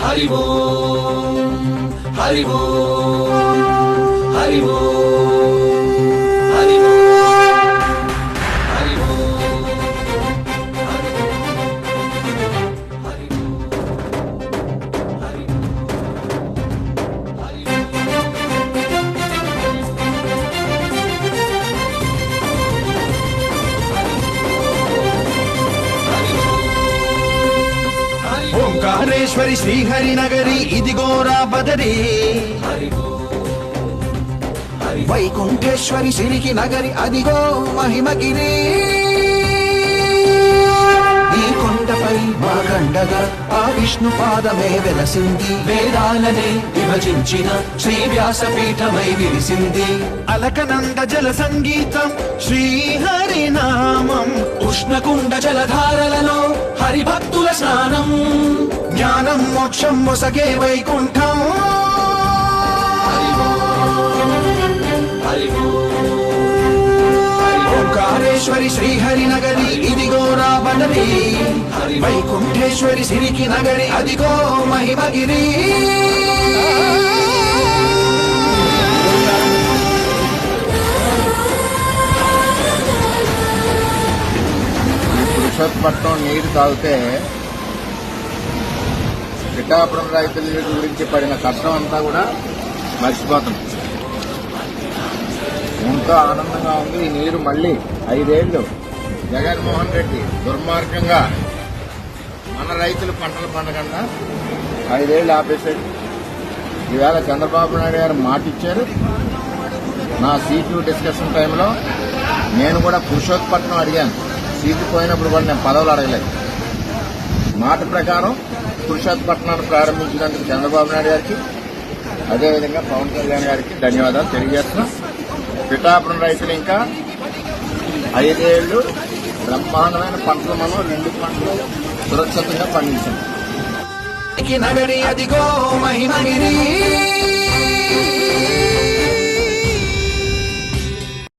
హరి ఓం హరి ఓం హరి ఓం హరి ఓం హరి ఓం హరి ఓంకారేశ్వరి శ్రీహరి నగరి ఇదిగోరా బదరి, వైకుంఠేశ్వరి సిరికి నగరి అదిగో మహిమగిరి. ఈ కొండపై మాగండగా ఆ విష్ణు పాదమే వెలసింది, వేదాలనే విభజించిన శ్రీ వ్యాసపీఠమై విరిసింది. అలకనంద జల సంగీతం శ్రీహరి నామం, ఉష్ణకుండ జలధారలలో హరిభక్తుల స్నానం, జ్ఞానం మోక్షం మొసగే వైకుంఠం. ఓంకారేశ్వరి శ్రీహరి నగరి ఇదిగోరా బదరి, వైకుంఠేశ్వరి సిరికి నగరి అదిగో మహిమగిరి. పురుషోత్పట్నం నీరు తాగితే పిఠాపురం రైతుల గురించి పడిన కష్టం అంతా కూడా మర్చిపోతుంది. ఎంతో ఆనందంగా ఉంది. ఈ నీరు మళ్ళీ 5 ఏళ్లు జగన్మోహన్ రెడ్డి దుర్మార్గంగా మన రైతులు పంటలు పండకుండా 5 ఏళ్లు ఆపేశాడు. ఈవేళ చంద్రబాబు నాయుడు గారు మాట ఇచ్చారు. నా సీటు డిస్కషన్ టైంలో నేను కూడా పురుషోత్పట్నం అడిగాను. సీటు పోయినప్పుడు కూడా నేను పదవులు అడగలేదు. మాట ప్రకారం పురుషోత్పట్నాన్ని ప్రారంభించినందుకు చంద్రబాబు నాయుడు గారికి, అదేవిధంగా పవన్ కళ్యాణ్ గారికి ధన్యవాదాలు తెలియజేస్తున్నాం. పిఠాపురం రైతులు ఇంకా 5 ఏళ్లు బ్రహ్మాండమైన పంటలు మనం 2 పంటలు సురక్షితంగా పండించాం. నగరి అదిగో మహిమగిరి.